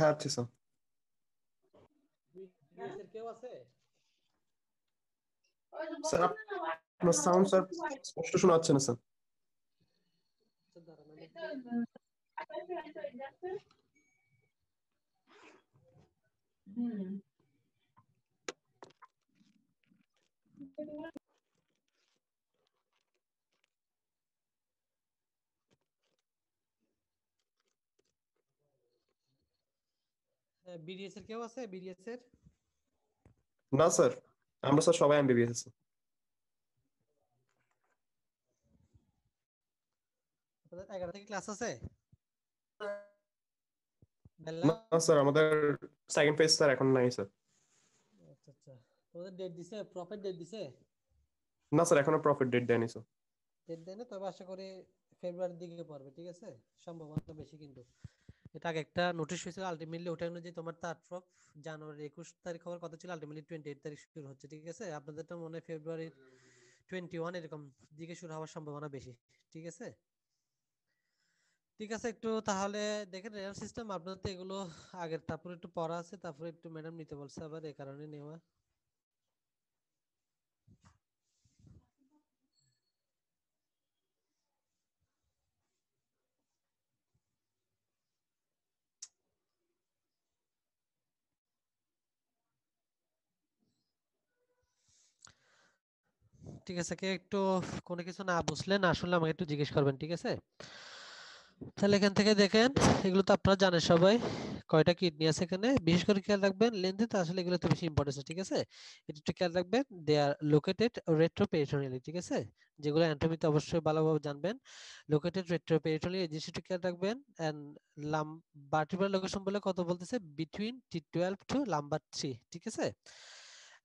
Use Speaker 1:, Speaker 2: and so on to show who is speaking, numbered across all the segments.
Speaker 1: হ্যাঁ আচ্ছা sir.
Speaker 2: BDS এর কেউ আছে?
Speaker 1: স্যার আপনার সাউন্ড স্যার স্পষ্ট শোনা যাচ্ছে না স্যার।
Speaker 2: আচ্ছা দাঁড়ান আমি একটু বিডিএস এর কেউ আছে? বিডিএস এর
Speaker 1: না স্যার, আমরা স্যার সবাই এমবিবিএস আছি।
Speaker 2: আপনাদের 11 থেকে ক্লাস আছে বেলা?
Speaker 1: না স্যার, আমাদের সেকেন্ড ফেজ স্যার এখন নাই স্যার।
Speaker 2: আচ্ছা আচ্ছা, তোমাদের ডেট দিছে? প্রফিট ডেট দিছে?
Speaker 1: না স্যার, এখনো প্রফিট ডেট দেয়নি স্যার।
Speaker 2: ডেট দেয় না, তবে আশা করি ফেব্রুয়ারির দিকে পড়বে, ঠিক আছে? সম্ভাবনা বেশি কিন্তু। এটা আগে একটা নোটিশ হয়েছিল, আলটিমেটলি ওটা অনুযায়ী তোমার জানুয়ারি 21 তারিখ হওয়ার কথা ছিল, আলটিমেটলি 28 তারিখ শুরু হচ্ছে, ঠিক আছে? আপনাদেরটা মনে হয় ফেব্রুয়ারি 21 এরকম দিকে শুরু হওয়ার সম্ভাবনা বেশি, ঠিক আছে? ঠিক আছে, একটু তাহলে দেখেন রেয়ার সিস্টেম আপনাদের তো এগুলো আগের, তারপরে একটু পড়া আছে, তারপরে একটু ম্যাডাম নিতে বলছে আবার, এই কারণে নেওয়া। ঠিক আছে, কে একটু কোনো কিছু না বুঝলে না আসলে আমাকে একটু জিজ্ঞেস করবেন, ঠিক আছে? তাহলে এখান থেকে দেখেন, এগুলো তো আপনারা জানেন সবাই, কয়টা কিডনি আছে এখানে। বিশেষ করে খেয়াল রাখবেন লেন্থে তো আসলে এগুলো তো বেশি ইম্পর্টেন্স, ঠিক আছে? এটা একটু খেয়াল রাখবেন, দে আর লোকেটেড রেট্রোপেরিটোনিয়ালি, ঠিক আছে? যেগুলো অ্যানাটমিতে অবশ্যই ভালোভাবে জানবেন। লোকেটেড রেট্রোপেরিটোনিয়ালি এই জিনিসটা একটু খেয়াল রাখবেন। এন্ড ভার্টিব্রাল লোকেশন বলে কত বলতেছে, বিটুইন T12 টু লাম্বার 3, ঠিক আছে?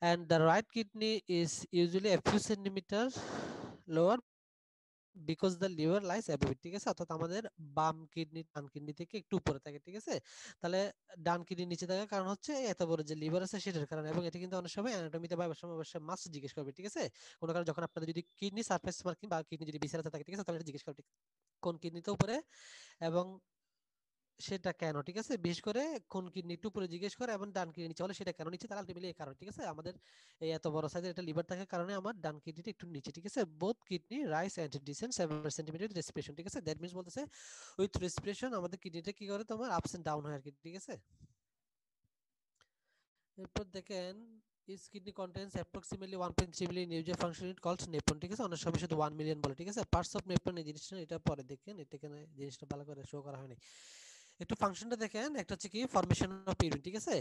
Speaker 2: And the right kidney is usually a few centimeter lower because the liver lies above, ঠিক আছে? অর্থাৎ আমাদের বাম কিডনি ডান কিডনি থেকে একটু উপরে থাকে, ঠিক আছে? তাহলে ডান কিডনি নিচে থাকার কারণ হচ্ছে এত বড় যে লিভার আছে সেটার কারণে। এবং এটা কিন্তু অনেক সময় অ্যানাটমিতে বা অবশ্যই মাস্ট জিজ্ঞেস করবে, ঠিক আছে? কোনো কারণে যখন আপনাদের যদি কিডনি সারফেস মার্কিং বা কিডনি যদি বিসের থাকে, ঠিক আছে, তাহলে এটা জিজ্ঞেস করবে কোন কিডনিতে উপরে এবং সেটা কেন, ঠিক আছে? বিশেষ করে কোন কিডনি একটু উপরে জিজ্ঞেস করে এবং ডান কিডনি নিচে হলে সেটা কেন নিচে, তার আলটিমেটলি এই কারণ, ঠিক আছে? আমাদের এই এত বড় সাইজের একটা লিভার থাকার কারণে আমার ডান কিডনিটা একটু নিচে, ঠিক আছে? Both kidney rise and descent 7 centimetre respiration, ঠিক আছে? দ্যাট মিন্স বলতেছে উইথ রেসপিরেশন আমাদের কিডনিটা কি করে, তোমার আপস এন্ড ডাউন হয় আর কি, ঠিক আছে? এরপর দেখেন is kidney contains approximately 1.3 million user function unit called nephron, ঠিক আছে? অনেক সময় শুধু 1 মিলিয়ন বলে, ঠিক আছে? পার্টস অফ নেপন এই জিনিসটা, এটা পরে দেখেন, এটা এখানে জিনিসটা ভালো করে শো করা হয়নি। একটু ফাংশনটা দেখেন, একটা হচ্ছে কি ফরমেশন অফ ইউরিন, ঠিক আছে?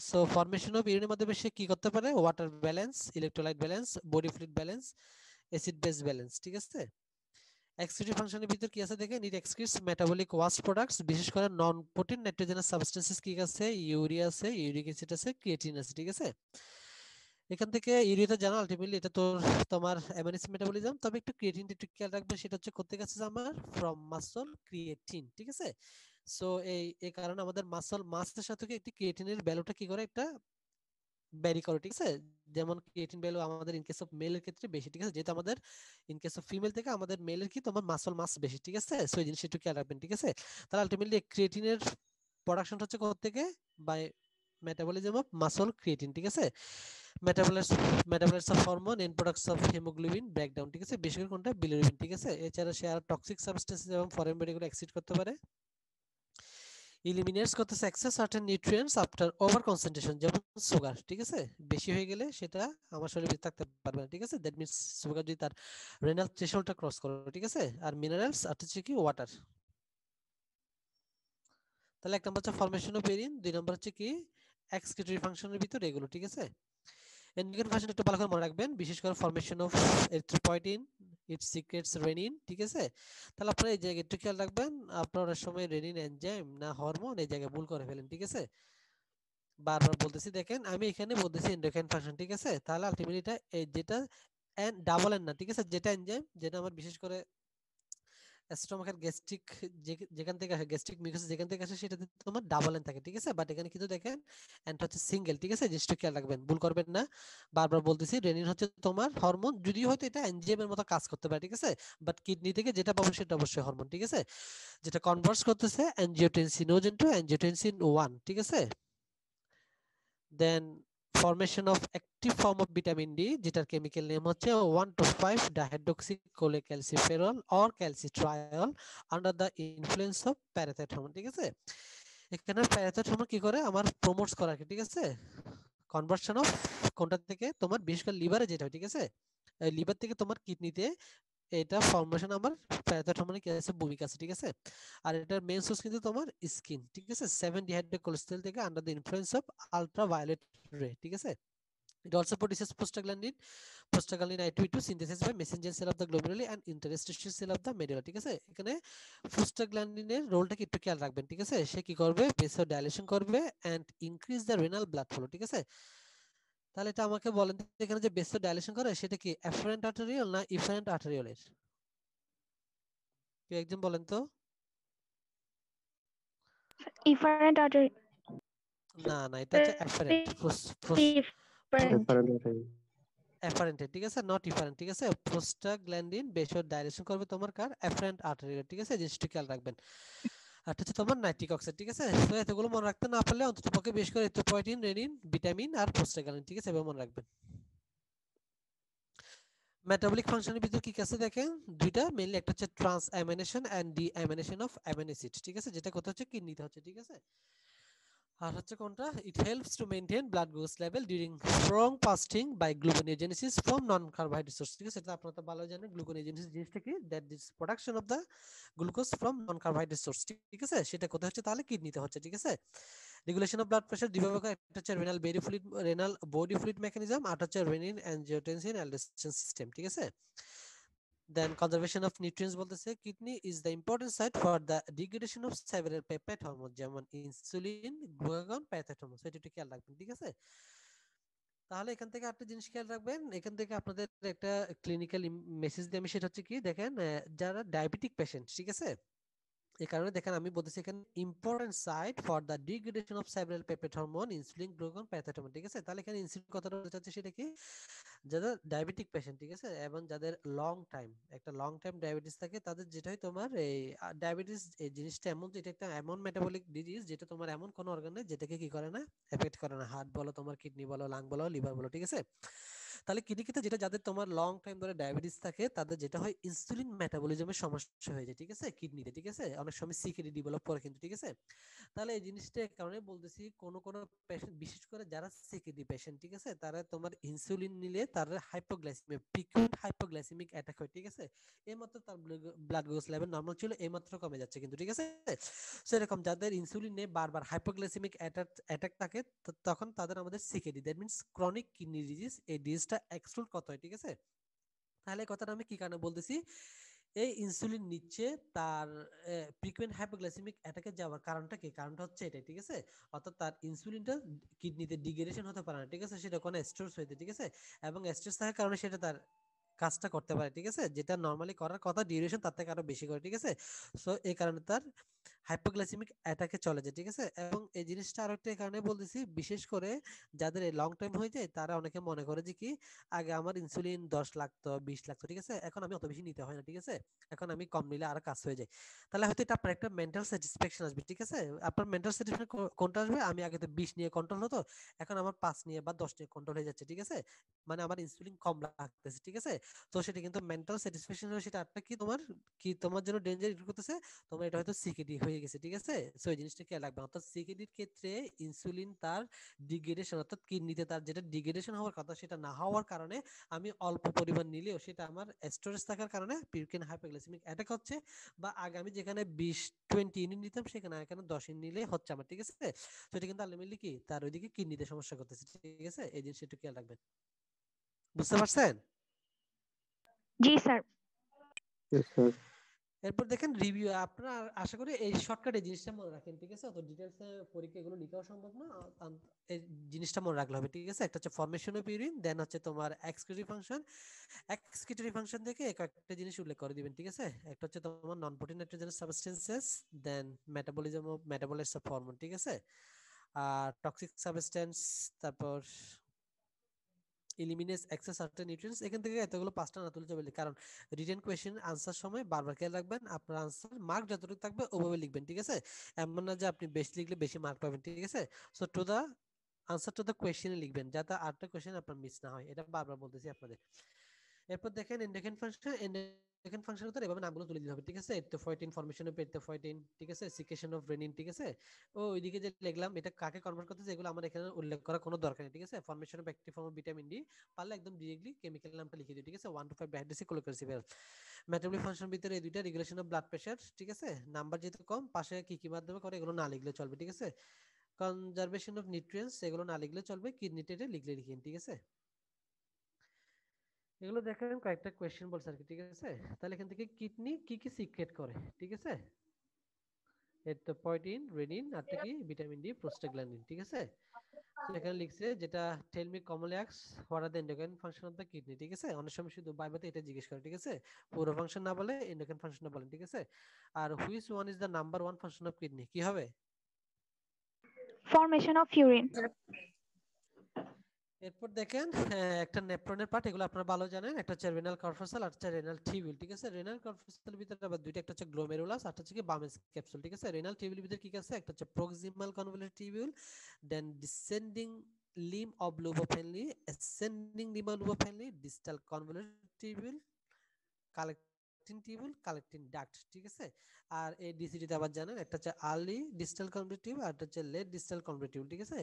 Speaker 2: সো ফরমেশন অফ ইউরিনের মাধ্যমে সে কি করতে পারে, water balance, electrolyte balance, body fluid balance, acid base balance, ঠিক আছে? এক্সক্রিটিভ ফাংশনের ভিতর কি আছে দেখেন, ইট এক্সক্রিটস মেটাবলিক ওয়াস্ট প্রোডাক্টস, বিশেষ করে নন প্রোটিন নাইট্রোজেনাস সাবস্টেন্সেস কি আছে, ইউরিয়া আছে, ইউরিক অ্যাসিড আছে, ক্রিয়েটিন আছে, ঠিক আছে? এখান থেকে ইউরিয়াটা জানো আলটিমেটলি এটা তো তোমার অ্যামাইনো মেটাবলিজম, তবে একটু ক্রিয়েটিনটা একটু খেয়াল রাখবে, সেটা হচ্ছে করতে গেছে আমার ফ্রম মাসল ক্রিয়েটিন, ঠিক আছে? সো এই কারণে আমাদের মাসের সাথে একটি ক্রিয়েটিনের ভ্যালুটা কি করে একটা ভ্যারি করে, ঠিক আছে? যেমন ক্রিয়েটিন ভ্যালু আমাদের ইন কেস অফ মেলের ক্ষেত্রে বেশি, ঠিক আছে? যেহেতু আমাদের ইন কেস অফ ফিমেল থেকে আমাদের মেলের কি তোমার মাস বেশি, ঠিক আছে? সো এই জিনিসটা একটু খেয়াল রাখবেন, ঠিক আছে? তাহলে আলটিমেটলি ক্রিয়েটিনের প্রোডাকশনটা হচ্ছে কোথা থেকে, by metabolism of muscle creatine, ঠিক আছে? Metabolites metabolites of hormone and products of haemoglobin breakdown, ঠিক আছে? বিশেষ করে কোনটা, বিলিরুবিন, ঠিক আছে? এছাড়া সে আর টক্সিক সাবস্টেন্সেস এবং ফরেন বডিগুলো এক্সিড করতে পারে। ইলিমিনেটস করতেছে excess certain nutrients after over concentration, যেমন সুগার, ঠিক আছে? বেশি হয়ে গেলে সেটা আমার শরীরে থাকতে পারবে না, ঠিক আছে? দ্যাট মিন্স সুগার যদি তার রেনাল থ্রেশহোল্ডটা ক্রস করে, ঠিক আছে? আর মিনারেলস আর হচ্ছে কি ওয়াটার। তাহলে এক নম্বর হচ্ছে ফরমেশন অফ ইউরিন, দুই নম্বর হচ্ছে কি এক্সক্রিটরি ফাংশনের ভিতর এগুলো, ঠিক আছে? এন্ডোক্রাইন ফাংশন একটু ভালো করে মনে রাখবেন, বিশেষ করে formation of erythropoietin, it secrets renin, ঠিক আছে? তাহলে আপনারা এই জায়গায় একটু খেয়াল রাখবেন, আপনারা অনেক সময় রেনিন এনজাইম না হরমোন এই জায়গায় ভুল করে ফেলেন, ঠিক আছে? বারবার বলতেছি, দেখেন আমি এখানে বলতেছি এন্ডোক্রাইন ফাংশন, ঠিক আছে? তাহলে আলটিমেটলি এটা যেটা এন ডাবল এন না, ঠিক আছে? যেটা এনজাইম, যেটা আমার বিশেষ করে স্টমাকের গ্যাস্ট্রিক যেখান থেকে আসে, গ্যাস্ট্রিক মিউকাস যেখান থেকে আসে সেটাতে তোমার ডাবল এন থাকে, ঠিক আছে, বাট এখানে কিন্তু দেখেন এনটা হচ্ছে সিঙ্গেল, ঠিক আছে, জিনিসটা খেয়াল রাখবেন, ভুল করবেন না। বারবার বলতেছি, রেনিন হচ্ছে তোমার হরমোন, যদিও হয়তো এটা এনজিএম এর মতো কাজ করতে পারে, ঠিক আছে, বাট কিডনি থেকে যেটা পাবো সেটা অবশ্যই হরমোন, ঠিক আছে, যেটা কনভার্স করতেছে অ্যানজিওটেনসিনোজেন টু অ্যানজিওটেনসিন 1, ঠিক আছে। Then formation of active form of vitamin D, যেটার কেমিক্যাল নেম হচ্ছে 1,2,5 dihydroxycholecalciferol or calcitriol under the influence of parathyroid hormone, ঠিক আছে। এখানে প্যারাথাইরয়েড হরমোন কি করে আমার প্রমোটস করা, ঠিক আছে, কনভার্সন অফ কোনটা থেকে তোমার বিশেষ করে লিভারে যেটা হয়, ঠিক আছে, লিভার থেকে তোমার কিডনিতে এটা ফর্মেশন আমার প্যারাথাইরয়েড হরমোনের কি আছে, ভূমিকা আছে, ঠিক আছে। আর এটার মেইন সোর্স কিন্তু তোমার স্কিন, ঠিক আছে, 7 ডিহাইড্রোকোলেস্টেরল থেকে under the influence of ultraviolet রে, ঠিক আছে। It also produces prostaglandin, prostaglandin I2 synthesis by messenger cell of the glomeruli and interstitial cell of the medulla, ঠিক আছে। এখানে প্রোস্টাগ্ল্যান্ডিনের রোলটা কি একটু খেয়াল রাখবেন, ঠিক আছে। সে কি করবে, ভেসোডাইলেশন করবে and increase the renal blood flow, ঠিক আছে। তাহলে এটা আমাকে বলেন এখানে যে ভেসোডাইলেশন করে সেটা কি এফারেন্ট আর্টেরিয়াল না ইফারেন্ট আর্টেরিয়ালের, কেউ একজন বলেন তো।
Speaker 3: Efferent artery.
Speaker 2: না না, এটা হচ্ছে এফারেন্ট,
Speaker 3: Efferent.
Speaker 2: এফারেন্ট, ঠিক আছে, নট ইফারেন্ট, ঠিক আছে। প্রোস্টাগ্ল্যান্ডিন বেশি ডাইরেকশন করবে তোমার কার, এফারেন্ট আর্টারি, ঠিক আছে, জিনিসটা খেয়াল রাখবেন। আর হচ্ছে তোমার নাইট্রিক অক্সাইড, ঠিক আছে। তো এতগুলো মনে রাখতে না পারলে অন্তত পক্ষে বেশ করে এরিথ্রোপয়েটিন, রেনিন, ভিটামিন আর প্রোস্টাগ্ল্যান্ডিন, ঠিক আছে, এভাবে মনে রাখবেন। মেটাবলিক ফাংশনের ভিতর কি কি আছে দেখেন, দুইটা মেইনলি, একটা হচ্ছে transamination and deamination of amino acid, ঠিক আছে, যেটা কোথায় হচ্ছে কিডনিতে হচ্ছে, ঠিক আছে। আর হচ্ছে কোনটা, it helps to maintain blood glucose level during prolonged fasting by gluconeogenesis from non carbohydrate source, ঠিক আছে। এটা আপনারা তো ভালো জানেন, গ্লুকোনিওজেনেসিস জিনিসটা কি, that is production of the glucose from non carbohydrate source, ঠিক আছে, সেটা কোথায় হচ্ছে, তাহলে কিডনিতে হচ্ছে, ঠিক আছে। রেগুলেশন অফ ব্লাড প্রেসার দুইভাবে হয়, একটা হচ্ছে রেনাল বডি ফ্লুইড মেকানিজম, আর হচ্ছে রেনিন অ্যানজিওটেনসিন অ্যালডোস্টেরন সিস্টেম, ঠিক আছে। Then conservation of nutrients বলতেছে kidney is the important site for the degradation of several peptide hormones যেমন ইনসুলিন, গ্লুকাগন, প্যারাথাইরয়েড হরমোন, সেটা একটু খেয়াল রাখবেন, ঠিক আছে। তাহলে এখান থেকে একটা জিনিস খেয়াল রাখবেন, এখান থেকে আপনাদের একটা ক্লিনিক্যাল মেসেজ দিয়ে আমি, সেটা হচ্ছে কি দেখেন, যারা ডায়াবেটিক পেশেন্ট, ঠিক আছে, এই কারণে দেখেন আমি বলতেছি এখানে important site for the degradation of several peptide hormone, insulin, glucagon, parathyroid hormone, ঠিক আছে। তাহলে এখানে ইনসুলিন কথাটা বলতে চাচ্ছে সেটা কি, যাদের ডায়াবেটিক পেশেন্ট, ঠিক আছে, এবং যাদের লং টাইম, একটা লং টাইম ডায়াবেটিস থাকে, তাদের যেটা হয় তোমার এই ডায়াবেটিস, এই জিনিসটা এমন, এটা একটা এমন মেটাবলিক ডিজিজ যেটা তোমার এমন কোন অর্গানে যেটাকে কি করে না, এফেক্ট করে না, হার্ট বলো, তোমার কিডনি বলো, লাং বলো, লিভার বলো, ঠিক আছে। তাহলে কিডনিতে যেটা, যাদের তোমার লং টাইম ধরে ডায়াবেটিস থাকে, তাদের যেটা হয় ইনসুলিন মেটাবলিজমের সমস্যা হয়ে যায়, ঠিক আছে, কিডনিতে, ঠিক আছে, অনেক সময় সিকেডি ডেভেলপ করে কিন্তু, ঠিক আছে। তাহলে এই জিনিসটা কারণে বলতেছি, কোন কোন পেশেন্ট, বিশেষ করে যারা সিকেডি পেশেন্ট, ঠিক আছে, তারা তোমার ইনসুলিন নিলে তার হাইপোগ্লাইসেমিক, পিকুইট হাইপোগ্লাইসেমিক অ্যাটাক হয়, ঠিক আছে। এইমাত্র তার ব্লাড গ্লুকোজ লেভেল নরমাল ছিল, এইমাত্র কমে যাচ্ছে কিন্তু, ঠিক আছে। সেরকম যাদের ইনসুলিন নিয়ে বারবার হাইপোগ্লাইসেমিক অ্যাটাক থাকে, তখন তাদের আমাদের CKD, that means chronic kidney disease, এই ডিজিজটা এক্সক্লুড কত হয়, ঠিক আছে। তাহলে কথাটা আমি কি কারণে বলতেছি, এই ইনসুলিন নিচ্ছে, তার ফ্রিকুয়েন্ট হাইপোগ্লাইসেমিক অ্যাটাকে যাওয়ার কারণটা কি, কারণটা হচ্ছে এটা, ঠিক আছে। অর্থাৎ তার ইনসুলিনটা কিডনিতে ডিগ্রেডেশন হতে পারে না, ঠিক আছে, সেটা কোনো স্টোরস হইতে, ঠিক আছে, এবং স্টোরস থাকার কারণে সেটা তার কাজটা করতে পারে, ঠিক আছে, যেটা নরমালি করার কথা ডিউরেশন তার থেকে আরো বেশি করে, ঠিক আছে। সো এই কারণে তার হাইপোগ্লাইসেমিক অ্যাটাকে চলে যায়, ঠিক আছে। এবং এই জিনিসটা আরেকটা কারণে বলতেছি, বিশেষ করে যাদের লং টাইম হয়ে যায়, তারা অনেকে মনে করে যে কি, আগে আমার ইনসুলিন 10 লাগতো, 20 লাগতো, ঠিক আছে, এখন আমি অত বেশি নিতে হয় না, ঠিক আছে, এখন আমি কম নিলে আর কাজ হয়ে যায়। তাহলে হয়তো এটা আপনার একটা মেন্টাল স্যাটিসফ্যাকশন আসবে, ঠিক আছে। আপনার মেন্টাল স্যাটিসফ্যাকশন কোনটা আসবে, আমি আগে তো 20 নিয়ে কন্ট্রোল হতো, এখন আমার 5 নিয়ে বা 10 নিয়ে কন্ট্রোল হয়ে যাচ্ছে, ঠিক আছে, মানে আমার ইনসুলিন কম লাগতেছে, ঠিক আছে। তো সেটা কিন্তু মেন্টাল স্যাটিসফ্যাকশন, সেটা আপনার কি, তোমার কি, তোমার জন্য ডেঞ্জার করতেছে, তোমার এটা হয়তো সিকেডি হয়ে গেছে, ঠিক আছে। সো এই জিনিসটা খেয়াল রাখবেন, অর্থাৎ সিকেডির ক্ষেত্রে ইনসুলিন তার ডিগ্রেডেশন, অর্থাৎ কিডনিতে তার যেটা ডিগ্রেডেশন হওয়ার কথা সেটা না হওয়ার কারণে আমি অল্প পরিমাণ নিলেও সেটা আমার স্টোরেজ থাকার কারণে পিউরিন হাইপোগ্লাইসেমিক অ্যাটাক হচ্ছে, বা আগামী যেখানে 20-20 ইউনিট নিতাম সেখানে এখানে 10 ইউনিট নিলে হচ্ছে আমার, ঠিক আছে। তো এটা কিন্তু আলটিমেটলি কি, তার ওইদিকে কিডনিতে সমস্যা করতেছে, ঠিক আছে, এই জিনিসটা একটু খেয়াল রাখবেন, বুঝতে পারছেন?
Speaker 3: জি স্যার।
Speaker 1: Yes, sir.
Speaker 2: এরপর দেখেন রিভিউ, আপনারা আশা করি এই শর্টকাটে জিনিসটা মনে রাখেন, ঠিক আছে? অত ডিটেইলসে পরীক্ষা এগুলো লিখাও সম্ভব না, এই জিনিসটা মনে রাখলে হবে, ঠিক আছে? একটা হচ্ছে ফরমেশন অফ ইউরিন, দেন হচ্ছে তোমার এক্সক্রিটরি ফাংশন, এক্সক্রিটরি ফাংশন থেকে কয়েকটা জিনিস উল্লেখ করে দিবেন, ঠিক আছে? একটা হচ্ছে তোমার non protein nitrogenous substances, then metabolism of metabolites of hormone, ঠিক আছে? আর টক্সিক সাবস্টেন্স, তারপর এলিমিনেটস এক্সেস সার্টেন নিউট্রিয়েন্টস। এখান থেকে এতগুলো পাঁচটা না তুলে চলে, কারণ রিটেন কোয়েশ্চেন আনসার সময় বারবার খেয়াল রাখবেন আপনার আনসার মার্ক যতটুকু থাকবে ওভাবে লিখবেন, ঠিক আছে? এমন না যে আপনি বেশি লিখলে বেশি মার্ক পাবেন, ঠিক আছে? So to the answer to the কোয়েশ্চেনে লিখবেন, যাতে আরেকটা কোয়েশ্চেন আপনার মিস না হয়, এটা বারবার বলতেছি আপনাদের। এরপর দেখেন এন্ডোক্রাইন ফাংশন, এন্ডোক্রাইন ফাংশনের তো এভাবে নামগুলো তুলে দিতে হবে, ঠিক আছে? এরিথ্রোপয়েটিন, ফরমেশন অফ এরিথ্রোপয়েটিন, ঠিক আছে? সিক্রেশন অফ রেনিন, ঠিক আছে? ও ওইদিকে যে লিখলাম এটা কাকে কনভার্ট করতেছে এগুলো আমার এখানে উল্লেখ করার কোনো দরকার নেই, ঠিক আছে? Formation of active form of vitamin D পারলে একদম ডিরেক্টলি কেমিক্যাল নামটা লিখে দিই, ঠিক আছে? 1 to 5 ডাইহাইড্রোক্সিক্লোরোসিবেল। মেটাবলিক ফাংশন ভিতরে এই দুইটা, রেগুলেশন অফ ব্লাড প্রেশার, ঠিক আছে? নাম্বার যেহেতু কম, পাশে কি কি মাধ্যমে করে এগুলো না লিখলে চলবে, ঠিক আছে? কনজারভেশন অফ নিউট্রিয়েন্টস এগুলো না লিখলে চলবে, কিডনি টেটে লিখলে লিখেন, ঠিক আছে? এগুলো দেখেন কয়েকটা কোয়েশ্চেন বলছে আর কি, ঠিক আছে? তাহলে এখান থেকে কিডনি কি কি সিক্রেট করে, ঠিক আছে? এরিথ্রোপয়েটিন, রেনিন, আর কি ভিটামিন ডি, প্রোস্টাগ্ল্যান্ডিন, ঠিক আছে? তো এখানে লিখছে যেটা tell me commonly asks what are the endocrine function of the kidney, ঠিক আছে? অনেক সময় শুধু বাইবাতে এটা জিজ্ঞেস করে, ঠিক আছে? পুরো ফাংশন না বলে এন্ডোক্রাইন ফাংশনটা বলেন, ঠিক আছে? আর which one is the number one function of kidney, কি হবে?
Speaker 3: Formation of urine.
Speaker 2: এরপর দেখেন একটা নেফ্রনের পার্ট, এগুলো আপনারা ভালো জানেন, একটা হচ্ছে রেনাল কর্পাসেল আর হচ্ছে রেনাল টিউবিউল, ঠিক আছে? রেনাল কর্পাসেলের ভিতরে আবার দুইটা, একটা হচ্ছে গ্লোমেরুলাস আর হচ্ছে কি বামেস ক্যাপসুল, ঠিক আছে? রেনাল টিউবিউলের ভিতরে কি কি আছে? একটা হচ্ছে proximal convoluted tubule, then descending limb of loop of Henle, ascending limb of loop of Henle, distal convoluted tubule, collecting tubule, collecting duct, ঠিক আছে? আর এই ডিসিডিতে আবার জানেন একটা হচ্ছে আর্লি ডিস্টাল কনভলিউটেড টিউব আর একটা হচ্ছে লেট ডিস্টাল কনভলিউটেড টিউব, ঠিক আছে?